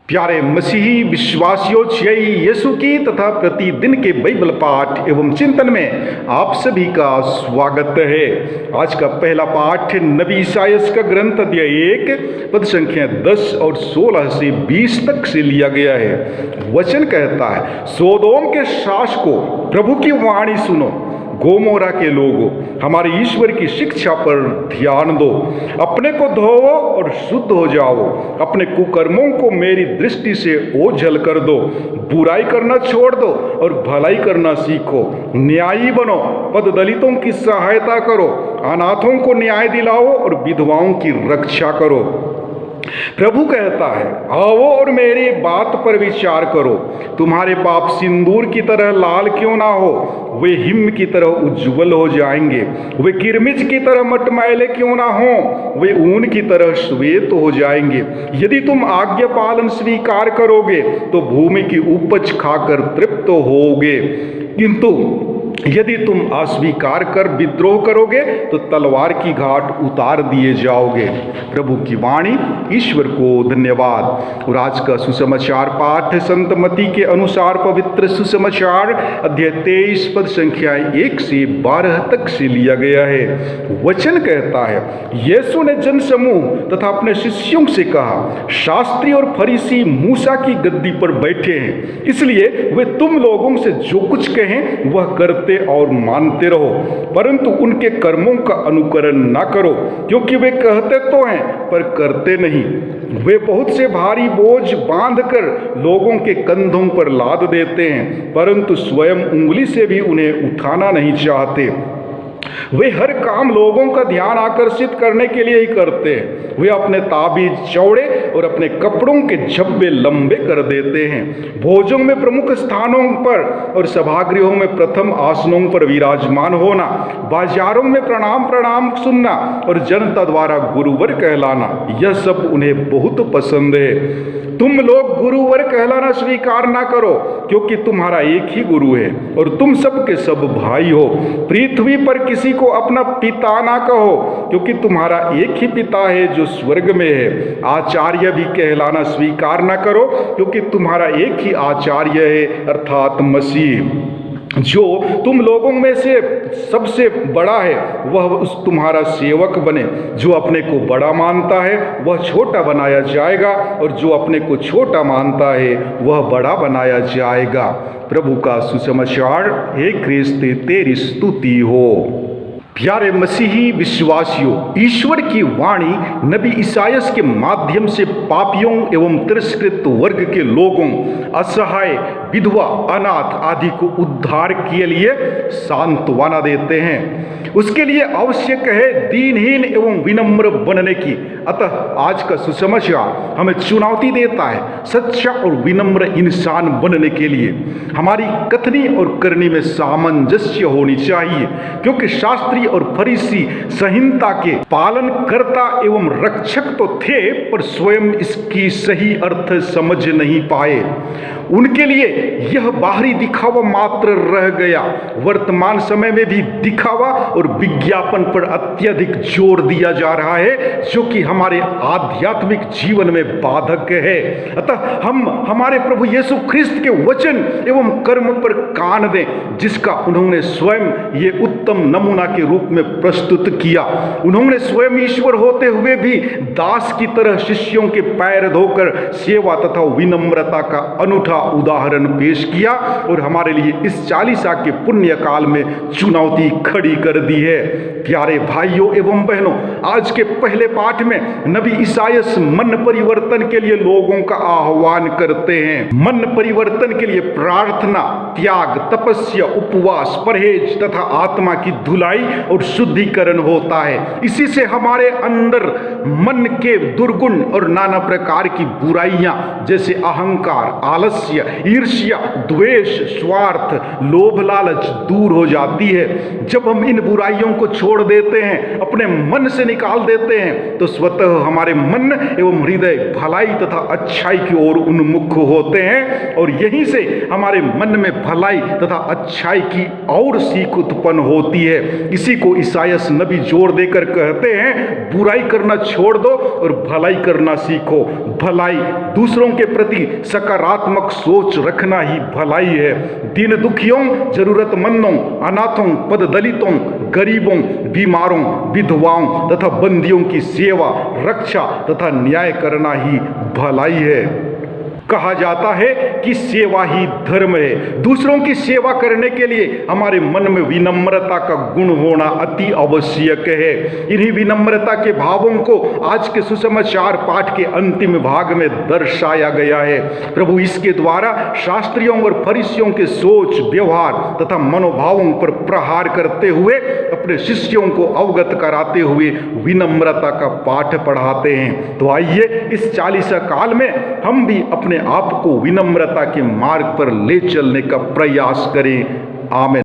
प्यारे मसीही विश्वासियों, जय यीशु की तथा प्रतिदिन के बाइबल पाठ एवं चिंतन में आप सभी का स्वागत है। आज का पहला पाठ नबी ईसायास का ग्रंथ अध्याय 1 पद संख्या 10 और 16 से 20 तक से लिया गया है। वचन कहता है, सोदोम के शासकों, प्रभु की वाणी सुनो, गोमोरा के लोगों, हमारे ईश्वर की शिक्षा पर ध्यान दो। अपने को धोवो और शुद्ध हो जाओ, अपने कुकर्मों को मेरी दृष्टि से ओझल कर दो। बुराई करना छोड़ दो और भलाई करना सीखो। न्यायी बनो, पद दलितों की सहायता करो, अनाथों को न्याय दिलाओ और विधवाओं की रक्षा करो। प्रभु कहता है, आओ और मेरी बात पर विचार करो। तुम्हारे पाप सिंदूर की तरह लाल क्यों ना हो, वे हिम की तरह उज्जवल हो जाएंगे। वे किरमिज की तरह मटमैले क्यों ना हो, वे ऊन की तरह श्वेत हो जाएंगे। यदि तुम आज्ञा पालन स्वीकार करोगे तो भूमि की उपज खाकर तृप्त होगे, किंतु यदि तुम अस्वीकार कर विद्रोह करोगे तो तलवार की घाट उतार दिए जाओगे। प्रभु की वाणी। ईश्वर को धन्यवाद। और आज का सुसमाचार पाठ संत मत्ती के अनुसार पवित्र सुसमाचार अध्याय 23 पद संख्या 1 से 12 तक से लिया गया है। वचन कहता है, यीशु ने जनसमूह तथा अपने शिष्यों से कहा, शास्त्री और फरीसी मूसा की गद्दी पर बैठे हैं, इसलिए वे तुम लोगों से जो कुछ कहें वह करते और मानते रहो, परंतु उनके कर्मों का अनुकरण ना करो, क्योंकि वे कहते तो हैं पर करते नहीं। वे बहुत से भारी बोझ बांधकर लोगों के कंधों पर लाद देते हैं, परंतु स्वयं उंगली से भी उन्हें उठाना नहीं चाहते। वे हर काम लोगों का ध्यान आकर्षित करने के लिए ही करते हैं। वे अपने ताबीज चौड़े और अपने कपड़ों के झब्बे लंबे कर देते हैं। भोजों में प्रमुख स्थानों पर और सभागृहों में प्रथम आसनों पर विराजमान होना, बाजारों में प्रणाम प्रणाम सुनना और जनता द्वारा गुरुवर कहलाना, यह सब उन्हें बहुत पसंद है। तुम लोग गुरुवर कहलाना स्वीकार ना करो, क्योंकि तुम्हारा एक ही गुरु है और तुम सब के सब भाई हो। पृथ्वी पर किसी को अपना पिता ना कहो, क्योंकि तुम्हारा एक ही पिता है जो स्वर्ग में है। आचार्य भी कहलाना स्वीकार ना करो, क्योंकि तुम्हारा एक ही आचार्य है, अर्थात मसीह। जो तुम लोगों में से सबसे बड़ा है वह तुम्हारा सेवक बने। जो अपने को बड़ा मानता है वह छोटा बनाया जाएगा, और जो अपने को छोटा मानता है वह बड़ा बनाया जाएगा। प्रभु का सुसमाचार। हे ख्रिस्त, तेरी स्तुति हो। प्यारे मसीही विश्वासियों, ईश्वर की वाणी नबी ईसायास के माध्यम से पापियों एवं तिरस्कृत वर्ग के लोगों, असहाय, विधवा, अनाथ आदि को उद्धार के लिए सांत्वना देते हैं। उसके लिए आवश्यक है दीनहीन एवं विनम्र बनने की। अतः आज का सुसमाचार हमें चुनौती देता है सच्चा और विनम्र इंसान बनने के लिए। हमारी कथनी और करनी में सामंजस्य होनी चाहिए, क्योंकि शास्त्री और फरीसी संहिता के पालन करता एवं रक्षक तो थे, पर स्वयं इसकी सही अर्थ समझ नहीं पाए। उनके लिए यह बाहरी दिखावा मात्र रह गया। वर्तमान समय में भी दिखावा और विज्ञापन पर अत्यधिक जोर दिया जा रहा है, जो कि हमारे आध्यात्मिक जीवन में बाधक है। अतः हम हमारे प्रभु यीशु ख्रिस्त के वचन एवं कर्म पर कान दें, जिसका उन्होंने स्वयं ये उत्तम नमूना के रूप में प्रस्तुत किया। उन्होंने स्वयं ईश्वर होते हुए भी दास की तरह शिष्यों के पैर धोकर सेवा तथा विनम्रता का अनूठा उदाहरण पेश किया, और हमारे लिए इस चालीसा के पुण्य काल में चुनौती खड़ी कर दी है। प्यारे भाइयों एवं बहनों, आज के पहले पाठ में नबी ईसायास मन परिवर्तन के लिए लोगों का आह्वान करते हैं। मन परिवर्तन के लिए प्रार्थना, त्याग, तपस्या, उपवास, परहेज तथा आत्मा की धुलाई और शुद्धिकरण होता है। इसी से हमारे अंदर मन के दुर्गुण और नाना प्रकार की बुराइयां, जैसे अहंकार, आलस्य, ईर्ष्या, द्वेष, स्वार्थ, लोभ, लालच दूर हो जाती है। जब हम इन बुराइयों को छोड़ देते हैं, अपने मन से निकाल देते हैं, तो स्वतः हमारे मन एवं हृदय भलाई तथा अच्छाई की ओर उन्मुख होते हैं, और यहीं से हमारे मन में भलाई तथा अच्छाई की और सीख उत्पन्न होती है। इसी को ईसायास नबी जोर देकर कहते हैं, बुराई करना छोड़ दो और भलाई करना सीखो। भलाई, दूसरों के प्रति सकारात्मक सोच रखना ही भलाई है। दीन दुखियों, जरूरतमंदों, अनाथों, पददलितों, गरीबों, बीमारों, विधवाओं तथा बंदियों की सेवा, रक्षा तथा न्याय करना ही भलाई है। कहा जाता है कि सेवा ही धर्म है। दूसरों की सेवा करने के लिए हमारे मन में विनम्रता का गुण होना अति आवश्यक है। इन्हीं विनम्रता के भावों को आज के सुसमाचार पाठ के अंतिम भाग में दर्शाया गया है। प्रभु इसके द्वारा शास्त्रियों और फरीसियों के सोच, व्यवहार तथा मनोभावों पर प्रहार करते हुए अपने शिष्यों को अवगत कराते हुए विनम्रता का पाठ पढ़ाते हैं। तो आइए इस 40 काल में हम भी अपने आप को विनम्रता के मार्ग पर ले चलने का प्रयास करें। आमीन।